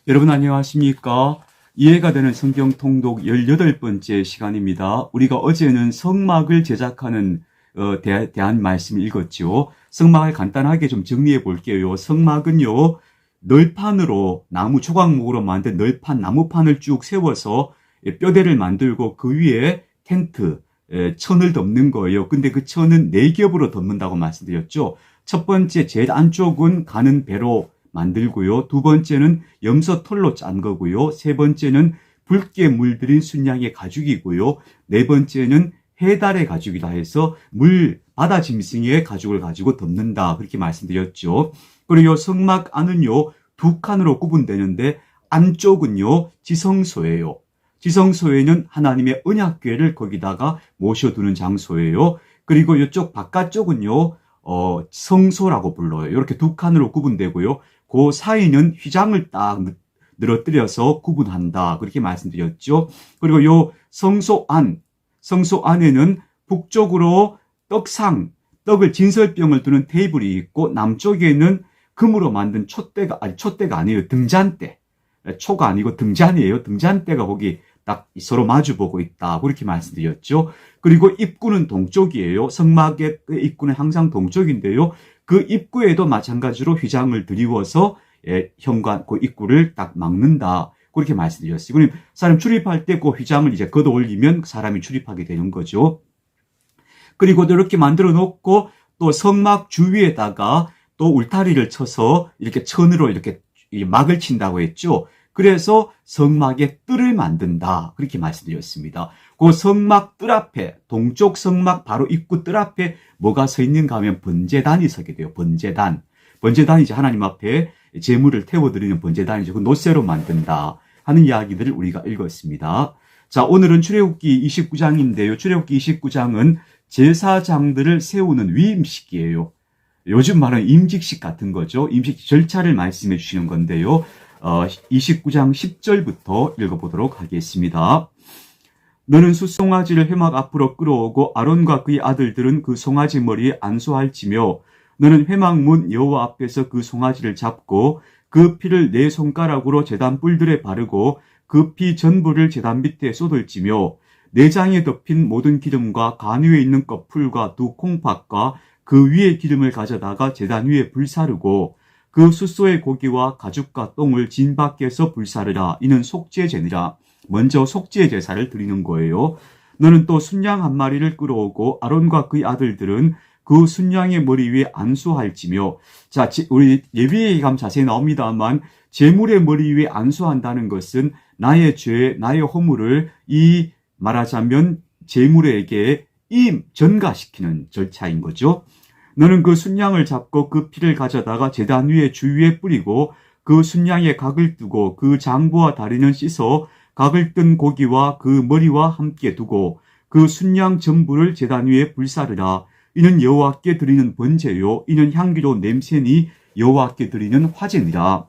여러분 안녕하십니까? 이해가 되는 성경 통독 18번째 시간입니다. 우리가 어제는 성막을 제작하는 대한 말씀을 읽었죠. 성막을 간단하게 좀 정리해 볼게요. 성막은요, 널판으로 나무 조각목으로 만든 널판 나무판을 쭉 세워서 뼈대를 만들고 그 위에 텐트, 천을 덮는 거예요. 근데 그 천은 4겹으로 덮는다고 말씀드렸죠. 첫 번째 제일 안쪽은 가는 배로 만들고요. 두 번째는 염소털로 짠 거고요. 세 번째는 붉게 물들인 순양의 가죽이고요. 네 번째는 해달의 가죽이다 해서 바다 짐승의 가죽을 가지고 덮는다. 그렇게 말씀드렸죠. 그리고 성막 안은요, 2칸으로 구분되는데 안쪽은요, 지성소예요. 지성소에는 하나님의 언약궤를 거기다가 모셔두는 장소예요. 그리고 이쪽 바깥쪽은요, 성소라고 불러요. 이렇게 2칸으로 구분되고요. 그 사이는 휘장을 딱 늘어뜨려서 구분한다. 그렇게 말씀드렸죠. 그리고 요 성소 안에는 북쪽으로 떡을 진설병을 두는 테이블이 있고 남쪽에는 금으로 만든 촛대가 아니에요. 등잔대. 초가 아니고 등잔이에요. 등잔대가 거기 딱 서로 마주보고 있다. 그렇게 말씀드렸죠. 그리고 입구는 동쪽이에요. 성막의 입구는 항상 동쪽인데요. 그 입구에도 마찬가지로 휘장을 드리워서 현관 그 입구를 딱 막는다. 그렇게 말씀드렸어요. 그럼 사람 출입할 때 그 휘장을 이제 걷어 올리면 사람이 출입하게 되는 거죠. 그리고 이렇게 만들어 놓고 또 성막 주위에다가 또 울타리를 쳐서 이렇게 천으로 이렇게 막을 친다고 했죠. 그래서 성막의 뜰을 만든다. 그렇게 말씀드렸습니다. 그 성막 뜰 앞에, 동쪽 성막 바로 입구 뜰 앞에 뭐가 서 있는가 하면 번제단이 서게 돼요. 번제단. 번제단이 하나님 앞에 제물을 태워드리는 번제단이죠. 그 노새로 만든다 하는 이야기들을 우리가 읽었습니다. 자, 오늘은 출애굽기 29장인데요. 출애굽기 29장은 제사장들을 세우는 위임식이에요. 요즘 말하는 임직식 같은 거죠. 임직 절차를 말씀해 주시는 건데요. 29장 10절부터 읽어보도록 하겠습니다. 너는 숫송아지를 회막 앞으로 끌어오고 아론과 그의 아들들은 그 송아지 머리에 안수할지며 너는 회막문 여호와 앞에서 그 송아지를 잡고 그 피를 네 손가락으로 제단 뿔들에 바르고 그 피 전부를 제단 밑에 쏟을지며 내장에 덮인 모든 기름과 간 위에 있는 껍풀과 두 콩팥과 그 위에 기름을 가져다가 제단 위에 불사르고 그 숫소의 고기와 가죽과 똥을 진 밖에서 불사르라. 이는 속죄제니라. 먼저 속죄 제사를 드리는 거예요. 너는 또 순양 한 마리를 끌어오고 아론과 그의 아들들은 그 순양의 머리 위에 안수할지며, 자, 우리 예비에 가면 자세히 나옵니다만 제물의 머리 위에 안수한다는 것은 나의 죄, 나의 허물을 말하자면 제물에게 전가시키는 절차인 거죠. 너는 그 순양을 잡고 그 피를 가져다가 제단 위에 주위에 뿌리고 그 순양의 각을 뜨고 그 장부와 다리는 씻어 각을 뜬 고기와 그 머리와 함께 두고 그 순양 전부를 제단 위에 불사르라. 이는 여호와께 드리는 번제요 이는 향기로운 냄새니 여호와께 드리는 화제니라.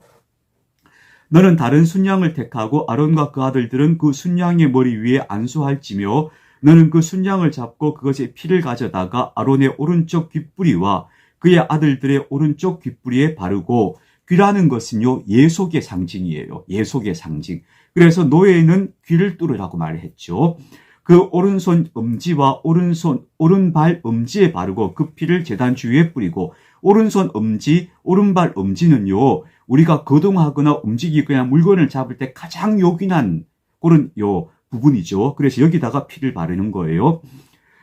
너는 다른 순양을 택하고 아론과 그 아들들은 그 순양의 머리 위에 안수할지며 너는 그 순양을 잡고 그것의 피를 가져다가 아론의 오른쪽 귓뿌리와 그의 아들들의 오른쪽 귓뿌리에 바르고, 귀라는 것은요 예속의 상징이에요. 예속의 상징. 그래서 노예는 귀를 뚫으라고 말했죠. 그 오른손 엄지와 오른발 엄지에 바르고 그 피를 제단 주위에 뿌리고, 오른손 엄지, 오른발 엄지는요 우리가 거동하거나 움직이거나 물건을 잡을 때 가장 요긴한 그런 부분이죠. 그래서 여기다가 피를 바르는 거예요.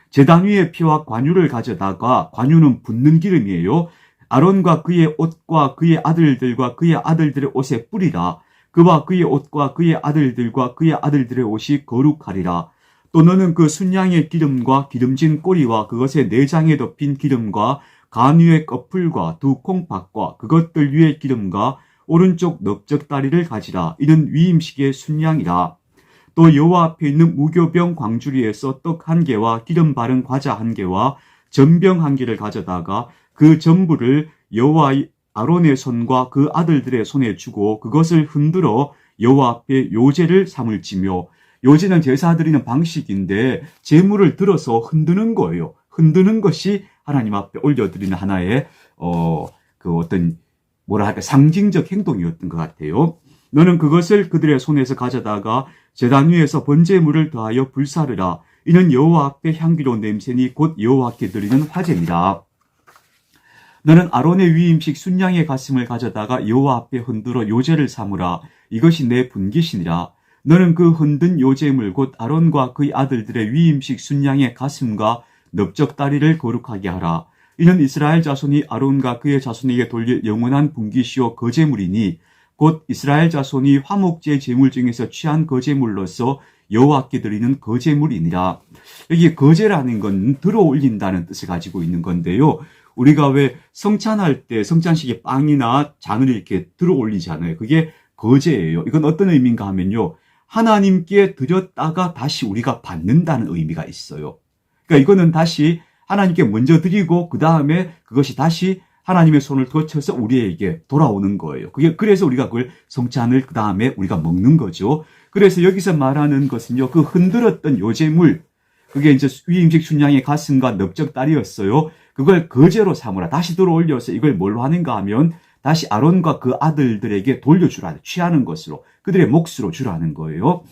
제단 위에 피와 관유를 가져다가, 관유는 붓는 기름이에요. 아론과 그의 옷과 그의 아들들과 그의 아들들의 옷에 뿌리라. 그와 그의 옷과 그의 아들들과 그의 아들들의 옷이 거룩하리라. 또 너는 그 순양의 기름과 기름진 꼬리와 그것의 내장에 덮인 기름과 간 위의 껍풀과 두 콩팥과 그것들 위의 기름과 오른쪽 넓적다리를 가지라. 이는 위임식의 순양이라. 또 여호와 앞에 있는 무교병 광주리에서 떡 1개와 기름 바른 과자 1개와 전병 1개를 가져다가 그 전부를 여호와의 아론의 손과 그 아들들의 손에 주고 그것을 흔들어 여호와 앞에 요제를 삼을지며, 요제는 제사 드리는 방식인데 제물을 들어서 흔드는 거예요. 흔드는 것이 하나님 앞에 올려드리는 하나의 상징적 행동이었던 것 같아요. 너는 그것을 그들의 손에서 가져다가 제단 위에서 번제물을 더하여 불사르라. 이는 여호와 앞에 향기로운 냄새니 곧 여호와께 드리는 화제니라. 너는 아론의 위임식 순양의 가슴을 가져다가 여호와 앞에 흔들어 요제를 삼으라. 이것이 내 분깃이니라. 너는 그 흔든 요제물 곧 아론과 그의 아들들의 위임식 순양의 가슴과 넓적다리를 거룩하게 하라. 이는 이스라엘 자손이 아론과 그의 자손에게 돌릴 영원한 분깃이요 거제물이니 곧 이스라엘 자손이 화목제 제물 중에서 취한 거제물로서 여호와께 드리는 거제물이니라. 여기 거제라는 건 들어 올린다는 뜻을 가지고 있는 건데요. 우리가 왜 성찬할 때 성찬식에 빵이나 잔을 이렇게 들어 올리잖아요. 그게 거제예요. 이건 어떤 의미인가 하면요. 하나님께 드렸다가 다시 우리가 받는다는 의미가 있어요. 그러니까 이거는 다시 하나님께 먼저 드리고 그 다음에 그것이 다시 하나님의 손을 거쳐서 우리에게 돌아오는 거예요. 그래서 우리가 그걸 성찬을 그 다음에 우리가 먹는 거죠. 그래서 여기서 말하는 것은요, 그 흔들었던 요제물, 그게 이제 위임식 순양의 가슴과 넓적다리였어요. 그걸 거제로 삼으라. 다시 들어 올려서 이걸 뭘로 하는가 하면 다시 아론과 그 아들들에게 돌려주라. 취하는 것으로, 그들의 몫으로 주라는 거예요.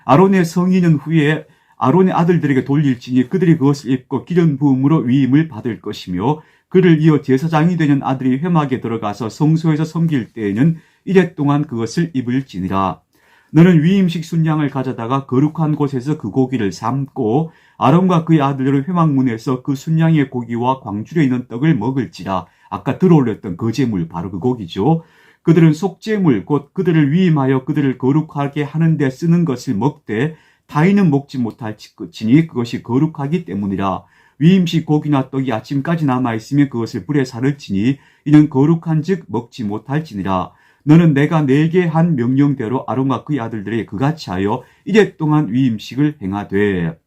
아론의 성인은 후에 아론의 아들들에게 돌릴지니 그들이 그것을 입고 기름 부음으로 위임을 받을 것이며 그를 이어 제사장이 되는 아들이 회막에 들어가서 성소에서 섬길 때에는 이래 동안 그것을 입을지니라. 너는 위임식 순양을 가져다가 거룩한 곳에서 그 고기를 삶고 아론과 그의 아들들은 회막문에서 그 순양의 고기와 광주려 있는 떡을 먹을지라. 아까 들어올렸던 거제물, 바로 그 고기죠. 그들은 속죄물 곧 그들을 위임하여 그들을 거룩하게 하는 데 쓰는 것을 먹되 타인은 먹지 못할지니 그것이 거룩하기 때문이라. 위임식 고기나 떡이 아침까지 남아있으면 그것을 불에 사를지니 이는 거룩한즉 먹지 못할지니라. 너는 내가 내게 한 명령대로 아론과 그의 아들들에게 그같이 하여 이래 동안 위임식을 행하되.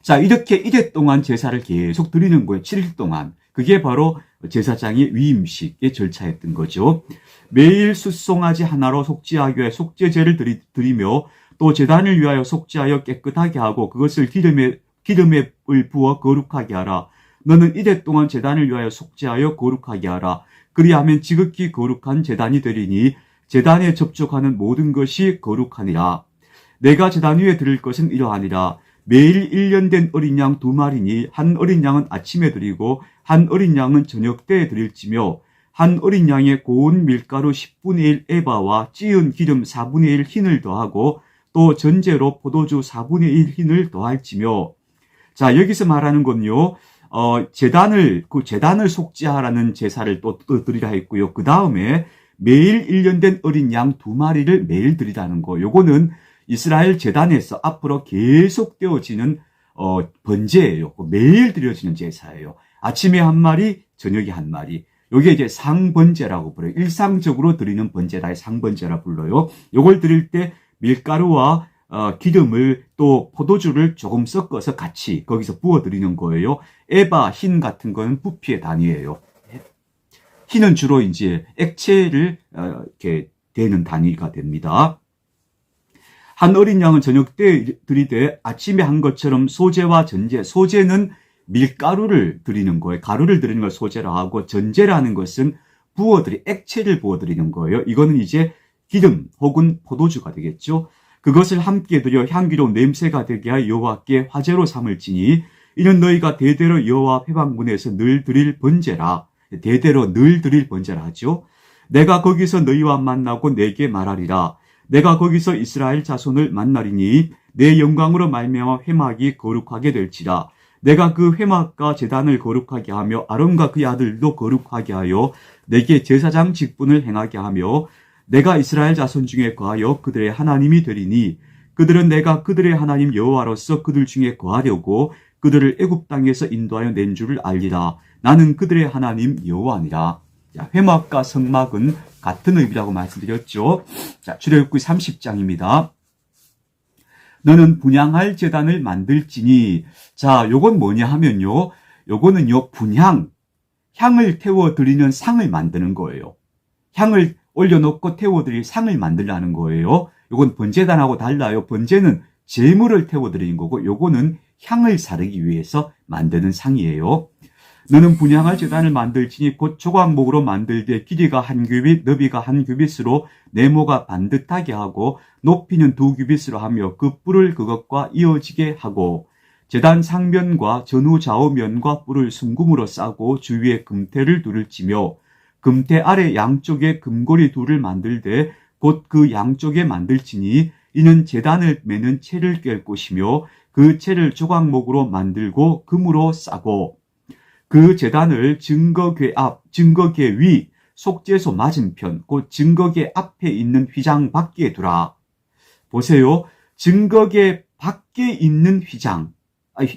자, 이렇게 이래 동안 제사를 계속 드리는 거예요. 7일 동안. 그게 바로 제사장의 위임식의 절차였던 거죠. 매일 숫송아지 하나로 속죄하기 위해 속죄제를 드리며 또 제단을 위하여 속죄하여 깨끗하게 하고 그것을 기름에 부어 거룩하게 하라. 너는 이래 동안 제단을 위하여 속죄하여 거룩하게 하라. 그리하면 지극히 거룩한 제단이 되리니 제단에 접촉하는 모든 것이 거룩하니라. 내가 제단 위에 드릴 것은 이러하니라. 매일 1년 된 어린 양 2마리니 한 어린 양은 아침에 드리고 한 어린 양은 저녁 때에 드릴지며 한 어린 양에 고운 밀가루 10분의 1 에바와 찌은 기름 4분의 1 흰을 더하고 또 전제로 포도주 4분의 1 흰을 더할지며. 자, 여기서 말하는 건요, 제단을 속죄하라는 제사를 또 드리라 했고요. 그 다음에 매일 1년 된 어린 양 2마리를 매일 드리라는 거. 요거는 이스라엘 제단에서 앞으로 계속 되어지는, 번제예요. 매일 드려지는 제사예요. 아침에 한 마리, 저녁에 한 마리. 요게 이제 상번제라고 불러요. 일상적으로 드리는 번제다. 상번제라 불러요. 요걸 드릴 때 밀가루와 기름을 또 포도주를 조금 섞어서 같이 거기서 부어드리는 거예요. 에바, 흰 같은 거는 부피의 단위예요. 흰은 주로 이제 액체를 이렇게 되는 단위가 됩니다. 한 어린 양은 저녁 때 드리되 아침에 한 것처럼 소제와 전제, 소제는 밀가루를 드리는 거예요. 가루를 드리는 걸 소제라 하고 전제라는 것은 액체를 부어드리는 거예요. 이거는 이제 기름 혹은 포도주가 되겠죠. 그것을 함께 드려 향기로운 냄새가 되게 하여 여호와께 화제로 삼을지니 이는 너희가 대대로 여호와 회막문에서 늘 드릴 번제라. 대대로 늘 드릴 번제라 하죠. 내가 거기서 너희와 만나고 내게 말하리라. 내가 거기서 이스라엘 자손을 만나리니 내 영광으로 말미암아 회막이 거룩하게 될지라. 내가 그 회막과 제단을 거룩하게 하며 아론과 그의 아들도 거룩하게 하여 내게 제사장 직분을 행하게 하며 내가 이스라엘 자손 중에 거하여 그들의 하나님이 되리니 그들은 내가 그들의 하나님 여호와로서 그들 중에 거하려고 그들을 애굽 땅에서 인도하여 낸 줄을 알리라. 나는 그들의 하나님 여호와니라. 자, 회막과 성막은 같은 의미라고 말씀드렸죠. 자, 출애굽기 30장입니다. 너는 분향할 제단을 만들지니. 자, 요건 뭐냐 하면요. 요거는요, 향을 태워 드리는 상을 만드는 거예요. 향을 올려놓고 태워드릴 상을 만들라는 거예요. 요건 번제단하고 달라요. 번제는 제물을 태워드리는 거고 요거는 향을 사르기 위해서 만드는 상이에요. 너는 분향할 제단을 만들지니 곧 조각목으로 만들되 길이가 1규빗, 너비가 1규빗으로 네모가 반듯하게 하고 높이는 2규빗으로 하며 그 뿔을 그것과 이어지게 하고 제단 상면과 전후 좌우면과 뿔을 순금으로 싸고 주위에 금태를 둘을 치며 금태 아래 양쪽에 금고리 둘을 만들되 곧 그 양쪽에 만들지니 이는 제단을 매는 채를 꿰을 것이며 그 채를 조각목으로 만들고 금으로 싸고 그 제단을 증거궤 앞, 증거궤 위, 속죄소 맞은편, 곧 증거궤 앞에 있는 휘장 밖에 두라. 보세요. 증거궤 밖에 있는 휘장,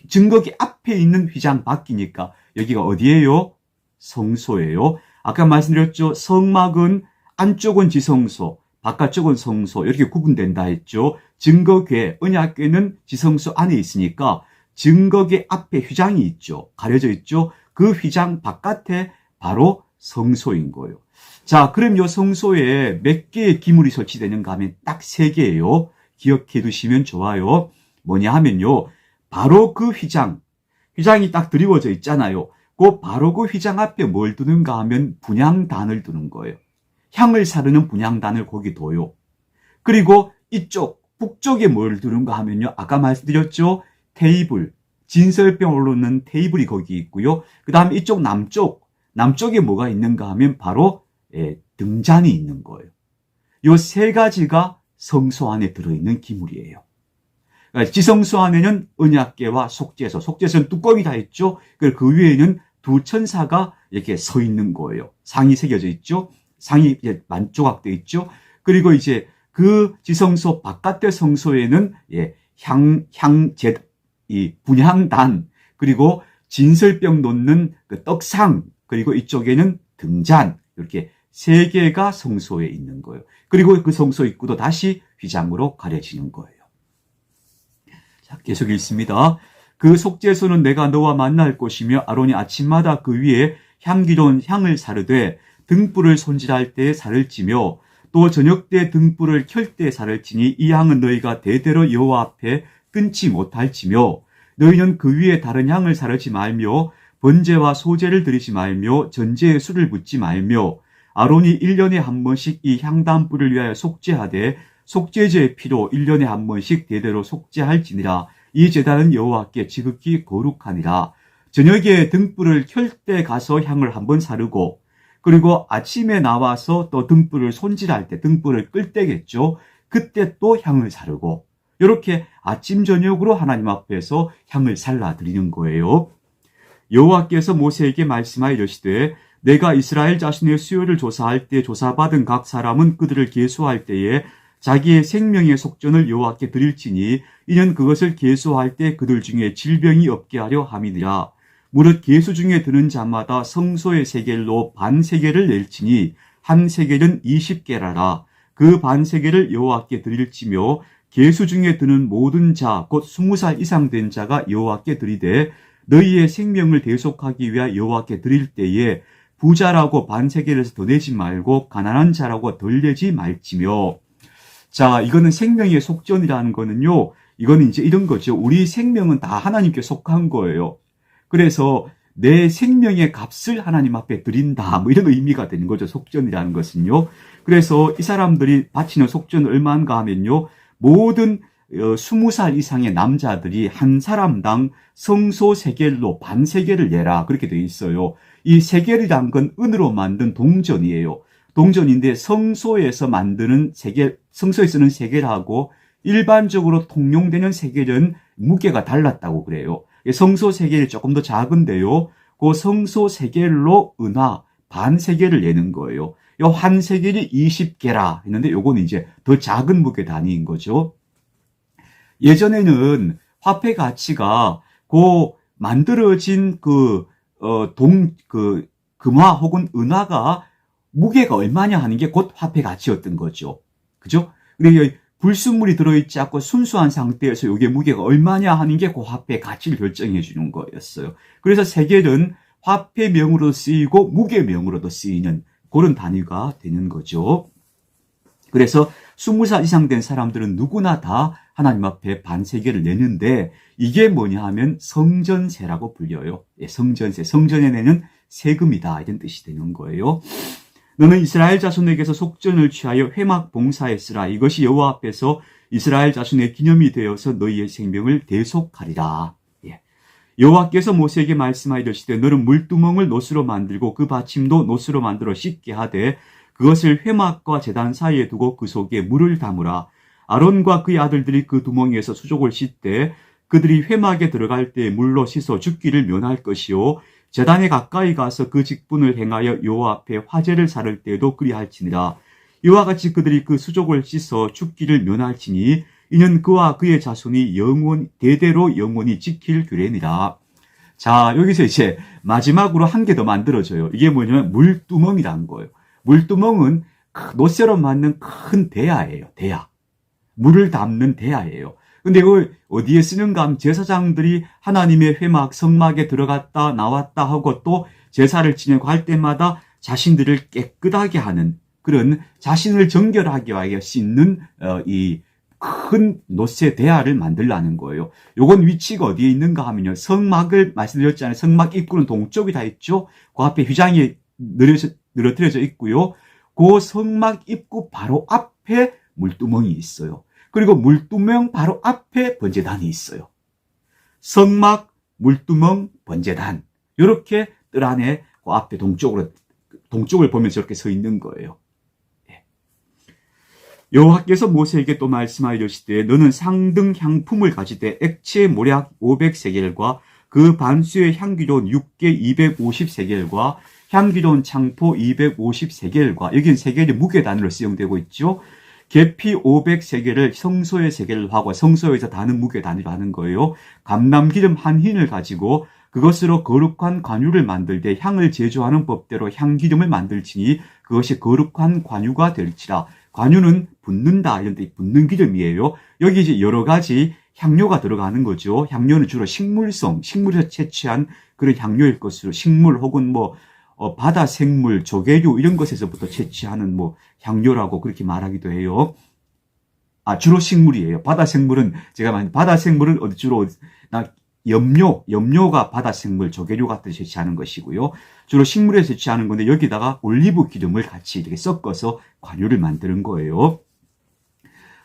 증거궤 앞에 있는 휘장 밖이니까 여기가 어디예요? 성소예요. 아까 말씀드렸죠. 성막은 안쪽은 지성소, 바깥쪽은 성소 이렇게 구분된다 했죠. 증거궤, 언약궤는 지성소 안에 있으니까 증거궤 앞에 휘장이 있죠. 가려져 있죠. 그 휘장 바깥에 바로 성소인 거예요. 자, 그럼 이 성소에 몇 개의 기물이 설치되는가 하면 딱 3개예요. 기억해 두시면 좋아요. 뭐냐 하면요. 바로 그 휘장이 딱 드리워져 있잖아요. 바로 그 휘장 앞에 뭘 두는가 하면 분향단을 두는 거예요. 향을 사르는 분향단을 거기 둬요. 그리고 이쪽 북쪽에 뭘 두는가 하면요. 아까 말씀드렸죠. 테이블, 진설병을 놓는 테이블이 거기 있고요. 그 다음에 이쪽 남쪽에 뭐가 있는가 하면 바로 등잔이 있는 거예요. 이 3가지가 성소 안에 들어있는 기물이에요. 그러니까 지성소 안에는 언약궤와 속죄소, 속죄소는 뚜껑이 다 있죠. 그 위에는 2 천사가 이렇게 서 있는 거예요. 상이 새겨져 있죠. 상이 이제 만조각되어 있죠. 그리고 이제 그 지성소 바깥의 성소에는 이 분향단, 그리고 진설병 놓는 그 떡상, 그리고 이쪽에는 등잔, 이렇게 3개가 성소에 있는 거예요. 그리고 그 성소 입구도 다시 휘장으로 가려지는 거예요. 자, 계속 읽습니다. 그 속죄소는 내가 너와 만날 곳이며 아론이 아침마다 그 위에 향기로운 향을 사르되 등불을 손질할 때에 살을 찌며 또 저녁 때 등불을 켤 때 살을 찌니 이 향은 너희가 대대로 여호와 앞에 끊지 못할지며 너희는 그 위에 다른 향을 사르지 말며 번제와 소제를 드리지 말며 전제에 술을 붓지 말며 아론이 1년에 한 번씩 이 향단불을 위하여 속죄하되 속죄제의 피로 1년에 한 번씩 대대로 속죄할지니라. 이 제단은 여호와께 지극히 거룩하니라. 저녁에 등불을 켤 때 가서 향을 한번 사르고 그리고 아침에 나와서 또 등불을 손질할 때 등불을 끌 때겠죠. 그때 또 향을 사르고 이렇게 아침 저녁으로 하나님 앞에서 향을 살라 드리는 거예요. 여호와께서 모세에게 말씀하여 이르시되 내가 이스라엘 자손의 수요를 조사할 때 조사받은 각 사람은 그들을 계수할 때에 자기의 생명의 속전을 여호와께 드릴지니 이는 그것을 계수할 때 그들 중에 질병이 없게 하려 함이니라. 무릇 계수 중에 드는 자마다 성소의 세겔로 반 세겔을 낼지니 한 세겔은 20게라라. 그 반 세겔을 여호와께 드릴지며 계수 중에 드는 모든 자 곧 20살 이상 된 자가 여호와께 드리되 너희의 생명을 대속하기 위하여 여호와께 드릴 때에 부자라고 반 세겔에서 더 내지 말고 가난한 자라고 덜 내지 말지며. 자, 이거는 생명의 속전이라는 거는요. 이거는 이제 이런 거죠. 우리 생명은 다 하나님께 속한 거예요. 그래서 내 생명의 값을 하나님 앞에 드린다. 뭐 이런 의미가 되는 거죠. 속전이라는 것은요. 그래서 이 사람들이 바치는 속전은 얼마인가 하면요. 모든 20살 이상의 남자들이 한 사람당 성소 세겔로 반 세겔을 내라. 그렇게 되어 있어요. 이 세겔이란 건 은으로 만든 동전이에요. 동전인데 성소에서 만드는 세겔, 성소에 쓰는 세겔하고 일반적으로 통용되는 세겔은 무게가 달랐다고 그래요. 성소 세겔이 조금 더 작은데요. 그 성소 세겔로 은화 반 세겔을 내는 거예요. 요 한 세겔이 20게라 했는데 요거는 이제 더 작은 무게 단위인 거죠. 예전에는 화폐 가치가 만들어진 금화 혹은 은화가 무게가 얼마냐 하는 게 곧 화폐 가치였던 거죠. 그죠? 그리고 불순물이 들어있지 않고 순수한 상태에서 이게 무게가 얼마냐 하는 게 그 화폐의 가치를 결정해 주는 거였어요. 그래서 세겔은 화폐명으로 쓰이고 무게명으로도 쓰이는 그런 단위가 되는 거죠. 그래서 20살 이상 된 사람들은 누구나 다 하나님 앞에 반세계를 내는데 이게 뭐냐 하면 성전세라고 불려요. 예, 성전세. 성전에 내는 세금이다. 이런 뜻이 되는 거예요. 너는 이스라엘 자손에게서 속전을 취하여 회막 봉사했으라. 이것이 여호와 앞에서 이스라엘 자손의 기념이 되어서 너희의 생명을 대속하리라. 예. 여호와께서 모세에게 말씀하시되 너는 물두멍을 노스로 만들고 그 받침도 노스로 만들어 씻게 하되 그것을 회막과 제단 사이에 두고 그 속에 물을 담으라. 아론과 그의 아들들이 그 두멍에서 수족을 씻되 그들이 회막에 들어갈 때 물로 씻어 죽기를 면할 것이요 제단에 가까이 가서 그 직분을 행하여 여호와 앞에 화제를 사를 때에도 그리할지니라. 이와 같이 그들이 그 수족을 씻어 죽기를 면할지니 이는 그와 그의 자손이 대대로 영원히 지킬 규례니라. 자, 여기서 이제 마지막으로 한 개 더 만들어져요. 이게 뭐냐면 물두멍이라는 거예요. 물두멍은 노쇠로 만든 큰 대야예요. 대야. 물을 담는 대야예요. 근데 그 어디에 쓰는가 하면 제사장들이 하나님의 회막 성막에 들어갔다 나왔다 하고 또 제사를 지내고 할 때마다 자신들을 깨끗하게 하는 그런 자신을 정결하게 하여 씻는 이 큰 노쇠 대야를 만들라는 거예요. 요건 위치가 어디에 있는가 하면요. 성막을 말씀드렸잖아요. 성막 입구는 동쪽이 다 있죠. 그 앞에 휘장이 늘어뜨려져 있고요. 그 성막 입구 바로 앞에 물두멍이 있어요. 그리고 물두멍 바로 앞에 번제단이 있어요. 성막, 물두멍, 번제단. 이렇게 뜰 안에 그 앞에 동쪽을 보면서 이렇게 서 있는 거예요. 여호와께서 모세에게 또 말씀하시되 너는 상등 향품을 가지되 액체 모략 500세겔과 그 반수의 향기로운 육개 250세겔과 향기로운 창포 250세겔과 여기는 세겔이 무게단으로 사용되고 있죠. 계피 500세겔을 성소의 세겔로 하고 성소에서 다는 무게단위로 하는 거예요. 감람기름 한 흰을 가지고 그것으로 거룩한 관유를 만들되 향을 제조하는 법대로 향기름을 만들지니 그것이 거룩한 관유가 될지라. 관유는 붓는다 이런 뜻, 붓는 기름이에요. 여기 이제 여러 가지 향료가 들어가는 거죠. 향료는 주로 식물에서 채취한 그런 향료일 것으로 식물 혹은 바다 생물, 조개류 이런 것에서부터 채취하는 향료라고 그렇게 말하기도 해요. 주로 식물이에요. 바다 생물은 바다 생물은 주로 염료가 바다 생물, 조개류 같은 데 채취하는 것이고요. 주로 식물에서 채취하는 건데 여기다가 올리브 기름을 같이 이렇게 섞어서 관유를 만드는 거예요.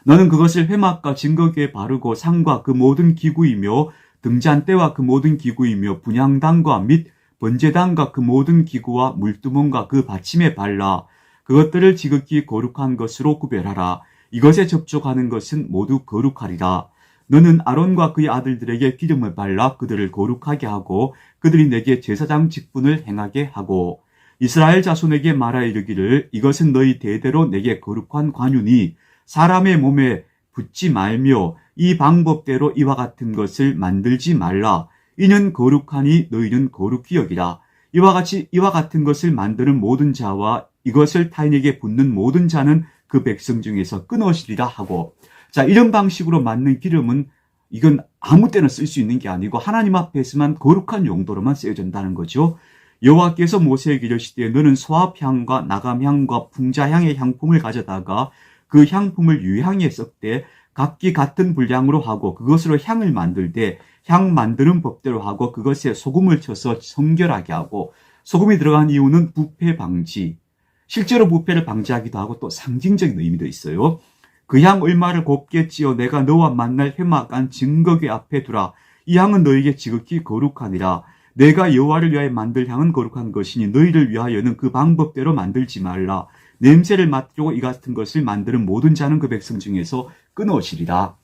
너는 그것을 회막과 증거기에 바르고 상과 그 모든 기구이며 등잔대와 그 모든 기구이며 분향단과 및 번제단과 그 모든 기구와 물두멍과 그 받침에 발라 그것들을 지극히 거룩한 것으로 구별하라. 이것에 접촉하는 것은 모두 거룩하리라. 너는 아론과 그의 아들들에게 기름을 발라 그들을 거룩하게 하고 그들이 내게 제사장 직분을 행하게 하고 이스라엘 자손에게 말하 이르기를 이것은 너희 대대로 내게 거룩한 관유니 사람의 몸에 붙지 말며 이 방법대로 이와 같은 것을 만들지 말라. 이는 거룩하니 너희는 거룩히 여기라. 이와 같은 것을 만드는 모든 자와 이것을 타인에게 붓는 모든 자는 그 백성 중에서 끊어지리라 하고. 자, 이런 방식으로 만든 기름은 이건 아무 때나 쓸 수 있는 게 아니고 하나님 앞에서만 거룩한 용도로만 쓰여진다는 거죠. 여호와께서 모세에게 이르시되 너는 소합향과 나감향과 풍자향의 향품을 가져다가 그 향품을 유향에 썩되 각기 같은 분량으로 하고 그것으로 향을 만들되 향 만드는 법대로 하고 그것에 소금을 쳐서 성결하게 하고 소금이 들어간 이유는 부패 방지. 실제로 부패를 방지하기도 하고 또 상징적인 의미도 있어요. 그 향 얼마를 곱게 찌어 내가 너와 만날 회막 안 증거궤 앞에 두라. 이 향은 너에게 지극히 거룩하니라. 내가 여호와를 위하여 만들 향은 거룩한 것이니 너희를 위하여는 그 방법대로 만들지 말라. 냄새를 맡으려고 이 같은 것을 만드는 모든 자는 그 백성 중에서 끊어지리라.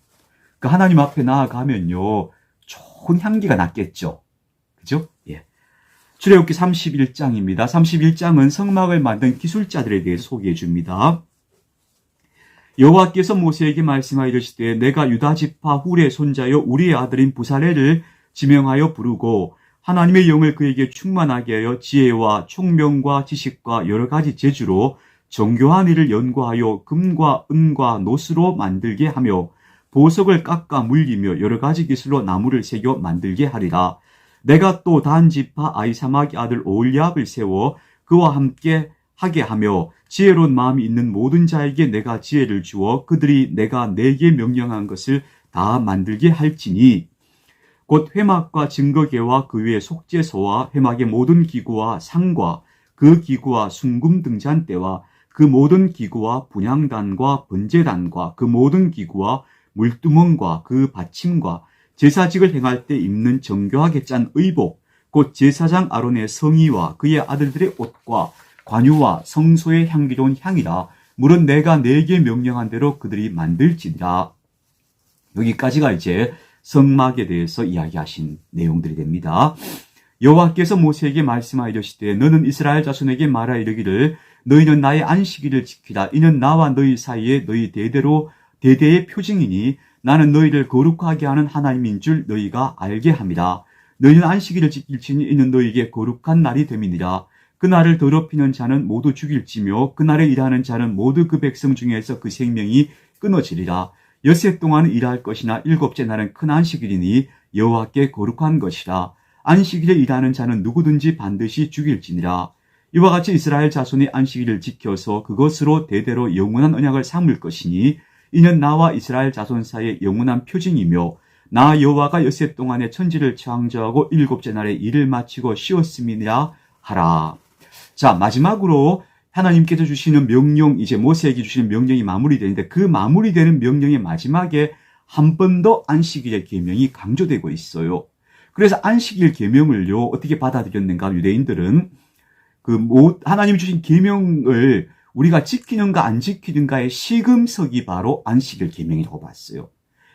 그 하나님 앞에 나아가면요 좋은 향기가 났겠죠. 그죠? 예. 출애굽기 31장입니다. 31장은 성막을 만든 기술자들에 대해서 소개해 줍니다. 여호와께서 모세에게 말씀하시되 내가 유다 지파 훌의 손자여 우리의 아들인 부살레를 지명하여 부르고 하나님의 영을 그에게 충만하게 하여 지혜와 총명과 지식과 여러 가지 재주로 정교한 일을 연구하여 금과 은과 노스로 만들게 하며 보석을 깎아 물리며 여러 가지 기술로 나무를 새겨 만들게 하리라. 내가 또 단 지파 아이사막의 아들 오홀리압을 세워 그와 함께 하게 하며 지혜로운 마음이 있는 모든 자에게 내가 지혜를 주어 그들이 내가 내게 명령한 것을 다 만들게 할지니 곧 회막과 증거계와 그 위에 속죄소와 회막의 모든 기구와 상과 그 기구와 순금 등잔대와 그 모든 기구와 분향단과 번제단과 그 모든 기구와 물두멍과 그 받침과 제사직을 행할 때 입는 정교하게 짠 의복 곧 제사장 아론의 성의와 그의 아들들의 옷과 관유와 성소의 향기로운 향이라. 물은 내가 내게 명령한 대로 그들이 만들지니라. 여기까지가 이제 성막에 대해서 이야기하신 내용들이 됩니다. 여호와께서 모세에게 말씀하여 이르시되 너는 이스라엘 자손에게 말하여 이르기를 너희는 나의 안식일을 지키라. 이는 나와 너희 사이에 너희 대대의 표징이니 나는 너희를 거룩하게 하는 하나님인 줄 너희가 알게 함이라. 너희는 안식일을 지킬지니 이는 너희에게 거룩한 날이 됨이니라. 그 날을 더럽히는 자는 모두 죽일지며 그 날에 일하는 자는 모두 그 백성 중에서 그 생명이 끊어지리라. 엿새 동안 일할 것이나 일곱째 날은 큰 안식일이니 여호와께 거룩한 것이라. 안식일에 일하는 자는 누구든지 반드시 죽일지니라. 이와 같이 이스라엘 자손이 안식일을 지켜서 그것으로 대대로 영원한 언약을 삼을 것이니 이는 나와 이스라엘 자손 사이의 영원한 표징이며 나 여호와가 엿새 동안에 천지를 창조하고 일곱째 날에 일을 마치고 쉬었음이니라 하라. 자, 마지막으로 하나님께서 주시는 명령, 이제 모세에게 주시는 명령이 마무리되는데 그 마무리되는 명령의 마지막에 한 번 더 안식일의 계명이 강조되고 있어요. 그래서 안식일 계명을요 어떻게 받아들였는가? 유대인들은 하나님이 주신 계명을 우리가 지키는가 안 지키는가의 시금석이 바로 안식일 계명이라고 봤어요.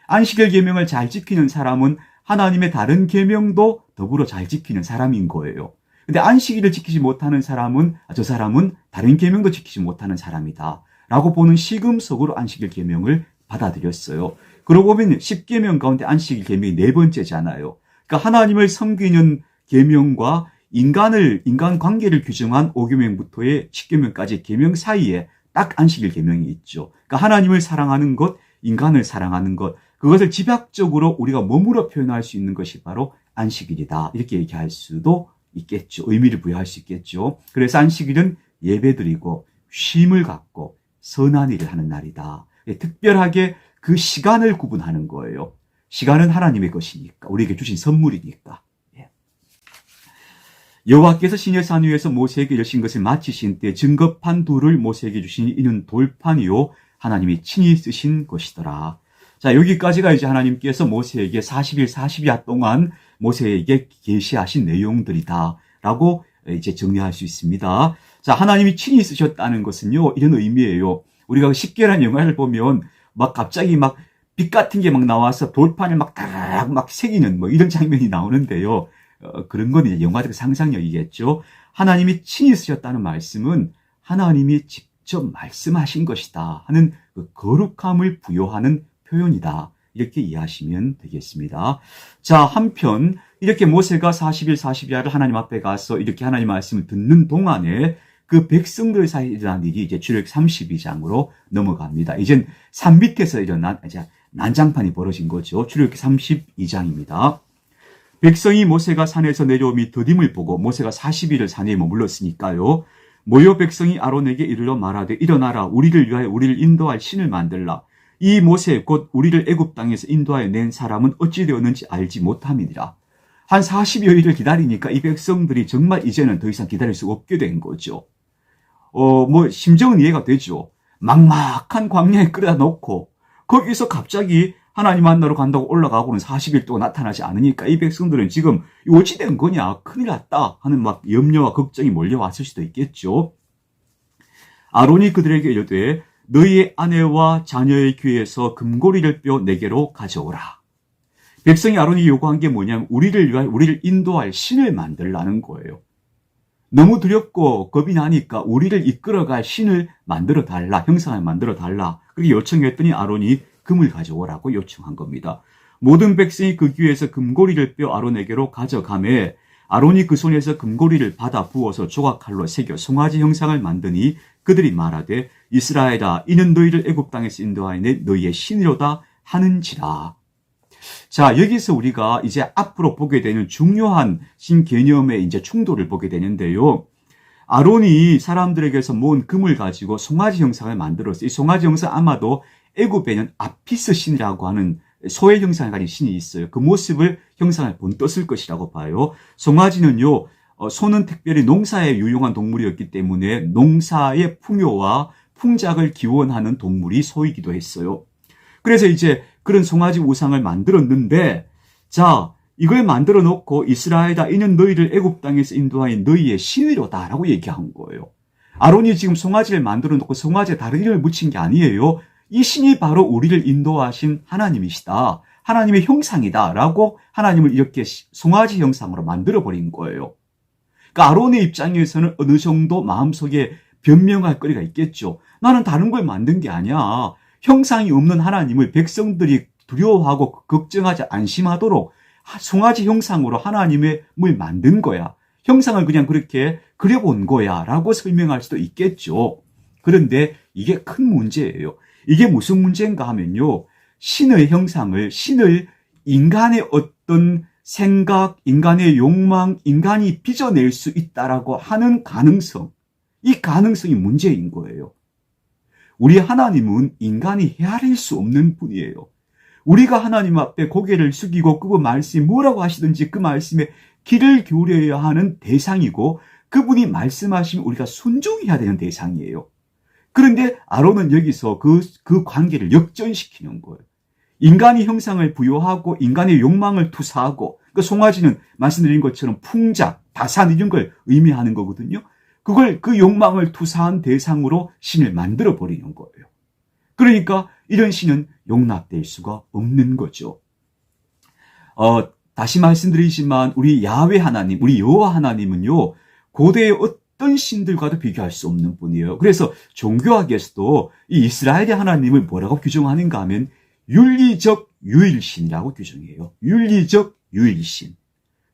안식일 계명을 잘 지키는 사람은 하나님의 다른 계명도 더불어 잘 지키는 사람인 거예요. 근데 안식일을 지키지 못하는 사람은 저 사람은 다른 계명도 지키지 못하는 사람이다 라고 보는 시금석으로 안식일 계명을 받아들였어요. 그러고 보면 10계명 가운데 안식일 계명이 네 번째잖아요. 그러니까 하나님을 섬기는 계명과 인간 관계를 규정한 5계명부터의 10계명까지 계명 사이에 딱 안식일 계명이 있죠. 그러니까 하나님을 사랑하는 것, 인간을 사랑하는 것, 그것을 집약적으로 우리가 몸으로 표현할 수 있는 것이 바로 안식일이다. 이렇게 얘기할 수도 있겠죠. 의미를 부여할 수 있겠죠. 그래서 안식일은 예배드리고 쉼을 갖고 선한 일을 하는 날이다. 특별하게 그 시간을 구분하는 거예요. 시간은 하나님의 것이니까, 우리에게 주신 선물이니까. 여호와께서 시내 산 위에서 모세에게 이르신 것을 마치신 때 증거판 둘을 모세에게 주시니 이는 돌판이요 하나님이 친히 쓰신 것이더라. 자, 여기까지가 이제 하나님께서 모세에게 40일 40야 동안 모세에게 계시하신 내용들이다 라고 이제 정리할 수 있습니다. 자, 하나님이 친히 쓰셨다는 것은요 이런 의미예요. 우리가 십계라는 영화를 보면 막 갑자기 막 빛 같은 게 막 나와서 돌판을 막 따락 막 새기는 뭐 이런 장면이 나오는데요. 그런 건 이제 영화적 상상력이겠죠. 하나님이 친히 쓰셨다는 말씀은 하나님이 직접 말씀하신 것이다 하는 그 거룩함을 부여하는 표현이다. 이렇게 이해하시면 되겠습니다. 자, 한편 이렇게 모세가 40일 40야를 하나님 앞에 가서 이렇게 하나님 말씀을 듣는 동안에 그 백성들 사이에 일어난 일이 이제 출애굽 32장으로 넘어갑니다. 이젠 산 밑에서 일어난 이제 난장판이 벌어진 거죠. 출애굽 32장입니다. 백성이 모세가 산에서 내려오미 더딤을 보고 모세가 40일을 산에 머물렀으니까요. 모여 백성이 아론에게 이르러 말하되 일어나라 우리를 위하여 우리를 인도할 신을 만들라. 이 모세 곧 우리를 애굽 땅에서 인도하여 낸 사람은 어찌 되었는지 알지 못함이니라. 한 40여일을 기다리니까 이 백성들이 정말 이제는 더 이상 기다릴 수 없게 된 거죠. 심정은 이해가 되죠. 막막한 광야에 끌어다 놓고 거기서 갑자기 하나님 만나러 간다고 올라가고는 40일 동안 나타나지 않으니까 이 백성들은 지금 어찌된 거냐, 큰일 났다 하는 막 염려와 걱정이 몰려왔을 수도 있겠죠. 아론이 그들에게 이르되 너희의 아내와 자녀의 귀에서 금고리를 빼어 내게로 가져오라. 백성이 아론이 요구한 게 뭐냐면 우리를 위하여 우리를 인도할 신을 만들라는 거예요. 너무 두렵고 겁이 나니까 우리를 이끌어갈 신을 만들어 달라, 형상을 만들어 달라. 그렇게 요청했더니 아론이 금을 가져오라고 요청한 겁니다. 모든 백성이 그 귀에서 금고리를 빼어 아론에게로 가져가매 아론이 그 손에서 금고리를 받아 부어서 조각칼로 새겨 송아지 형상을 만드니 그들이 말하되 이스라엘아 이는 너희를 애굽 땅에서 인도하여 낸 너희의 신이로다 하는지라. 자, 여기서 우리가 이제 앞으로 보게 되는 중요한 신 개념의 이제 충돌을 보게 되는데요. 아론이 사람들에게서 모은 금을 가지고 송아지 형상을 만들었어요. 이 송아지 형상 아마도 애굽에는 아피스 신이라고 하는 소의 형상을 가진 신이 있어요. 그 모습을 형상을 본떴을 것이라고 봐요. 송아지는요, 소는 특별히 농사에 유용한 동물이었기 때문에 농사의 풍요와 풍작을 기원하는 동물이 소이기도 했어요. 그래서 이제 그런 송아지 우상을 만들었는데, 자, 이걸 만들어 놓고 이스라엘아, 이는 너희를 애굽 땅에서 인도하인 너희의 신이로다라고 얘기한 거예요. 아론이 지금 송아지를 만들어 놓고 송아지에 다른 이름을 붙인 게 아니에요. 이 신이 바로 우리를 인도하신 하나님이시다. 하나님의 형상이다라고 하나님을 이렇게 송아지 형상으로 만들어 버린 거예요. 그러니까 아론의 입장에서는 어느 정도 마음속에 변명할 거리가 있겠죠. 나는 다른 걸 만든 게 아니야. 형상이 없는 하나님을 백성들이 두려워하고 걱정하지 안심하도록 송아지 형상으로 하나님을 만든 거야. 형상을 그냥 그렇게 그려본 거야 라고 설명할 수도 있겠죠. 그런데 이게 큰 문제예요. 이게 무슨 문제인가 하면요, 신의 형상을, 신을 인간의 어떤 생각, 인간의 욕망, 인간이 빚어낼 수 있다라고 하는 가능성, 이 가능성이 문제인 거예요. 우리 하나님은 인간이 헤아릴 수 없는 분이에요. 우리가 하나님 앞에 고개를 숙이고 그분 말씀이 뭐라고 하시든지 그 말씀에 귀를 기울여야 하는 대상이고, 그분이 말씀하시면 우리가 순종해야 되는 대상이에요. 그런데 아론은 여기서 그 관계를 역전시키는 거예요. 인간이 형상을 부여하고 인간의 욕망을 투사하고, 그 송아지는 말씀드린 것처럼 풍작, 다산 이런 걸 의미하는 거거든요. 그걸 그 욕망을 투사한 대상으로 신을 만들어 버리는 거예요. 그러니까 이런 신은 용납될 수가 없는 거죠. 다시 말씀드리지만 우리 야훼 하나님, 우리 여호와 하나님은요, 고대의 어떤 신들과도 비교할 수 없는 분이에요. 그래서 종교학에서도 이 이스라엘의 하나님을 뭐라고 규정하는가 하면 윤리적 유일신이라고 규정해요. 윤리적 유일신.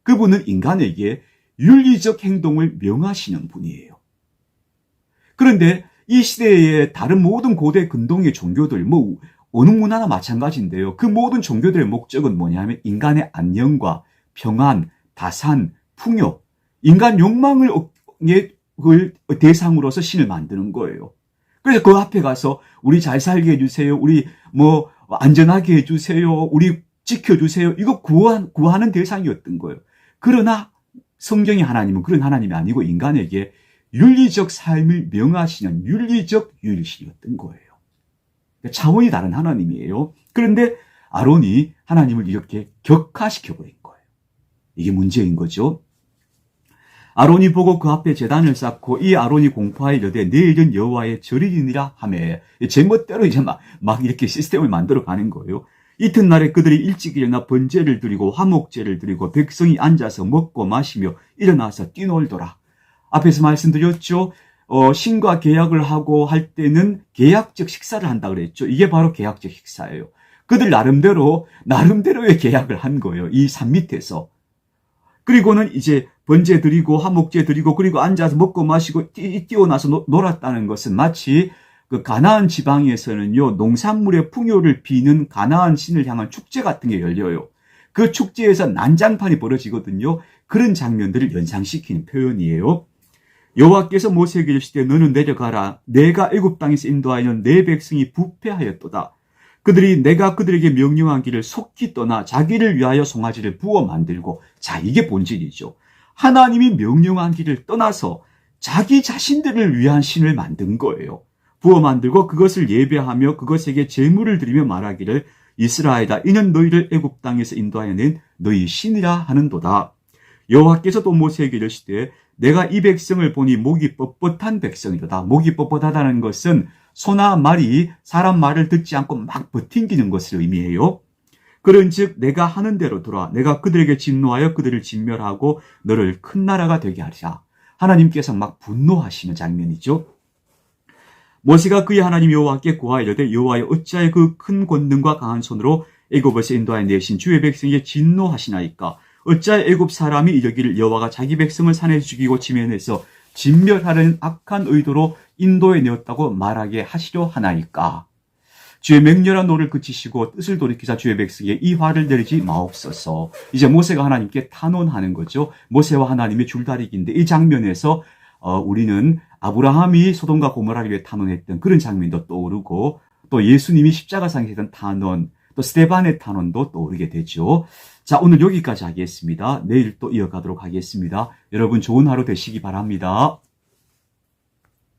그분은 인간에게 윤리적 행동을 명하시는 분이에요. 그런데 이 시대의 다른 모든 고대 근동의 종교들, 어느 문화나 마찬가지인데요. 그 모든 종교들의 목적은 뭐냐면 인간의 안녕과 평안, 다산, 풍요, 인간 욕망을 대상으로서 신을 만드는 거예요. 그래서 그 앞에 가서 우리 잘 살게 해주세요. 우리 안전하게 해주세요. 우리 지켜주세요. 이거 구하는 대상이었던 거예요. 그러나 성경의 하나님은 그런 하나님이 아니고 인간에게 윤리적 삶을 명하시는 윤리적 유일신이었던 거예요. 차원이 다른 하나님이에요. 그런데 아론이 하나님을 이렇게 격화시켜버린 거예요. 이게 문제인 거죠. 아론이 보고 그 앞에 제단을 쌓고 이 아론이 공포하여 이르되 내일은 여호와의 절일이니라 하매, 제멋대로 이제 막 이렇게 시스템을 만들어 가는 거예요. 이튿날에 그들이 일찍 일어나 번제를 드리고 화목제를 드리고 백성이 앉아서 먹고 마시며 일어나서 뛰놀더라. 앞에서 말씀드렸죠. 신과 계약을 하고 할 때는 계약적 식사를 한다 그랬죠. 이게 바로 계약적 식사예요. 그들 나름대로의 계약을 한 거예요. 이 산 밑에서. 그리고는 이제 번제 드리고 화목제 드리고 그리고 앉아서 먹고 마시고 뛰어나서 놀았다는 것은 마치 그 가나안 지방에서는요, 농산물의 풍요를 비는 가나안 신을 향한 축제 같은 게 열려요. 그 축제에서 난장판이 벌어지거든요. 그런 장면들을 연상시키는 표현이에요. 여호와께서 모세에게 이르시되 너는 내려가라. 내가 애굽 땅에서 인도하여 내 백성이 부패하였도다. 그들이 내가 그들에게 명령한 길을 속히 떠나 자기를 위하여 송아지를 부어 만들고, 자, 이게 본질이죠. 하나님이 명령한 길을 떠나서 자기 자신들을 위한 신을 만든 거예요. 부어 만들고 그것을 예배하며 그것에게 제물을 드리며 말하기를 이스라엘아, 이는 너희를 애굽 땅에서 인도하여 낸 너희 신이라 하는도다. 여호와께서 또 모세에게 이르시되 내가 이 백성을 보니 목이 뻣뻣한 백성이로다. 목이 뻣뻣하다는 것은 소나 말이 사람 말을 듣지 않고 막 버팅기는 것을 의미해요. 그런즉 내가 하는 대로 돌아 내가 그들에게 진노하여 그들을 진멸하고 너를 큰 나라가 되게 하리라. 하나님께서 막 분노하시는 장면이죠. 모세가 그의 하나님 여호와께 구하이르되 여호와여 어찌하여 그 큰 권능과 강한 손으로 애굽에서 인도하여 내신 주의 백성에게 진노하시나이까. 어찌하여 애굽 사람이 이르기를 여호와가 자기 백성을 산에서 죽이고 지면에서 진멸하려는 악한 의도로 인도해 내었다고 말하게 하시려 하나이까. 주의 맹렬한 노를 그치시고 뜻을 돌이키사 주의 백성에게 이 화를 내리지 마옵소서. 이제 모세가 하나님께 탄원하는 거죠. 모세와 하나님의 줄다리기인데 이 장면에서 우리는 아브라함이 소돔과 고모라를 위해 탄원했던 그런 장면도 떠오르고 또 예수님이 십자가상에 했던 탄원, 또 스데반의 탄원도 떠오르게 되죠. 자, 오늘 여기까지 하겠습니다. 내일 또 이어가도록 하겠습니다. 여러분 좋은 하루 되시기 바랍니다.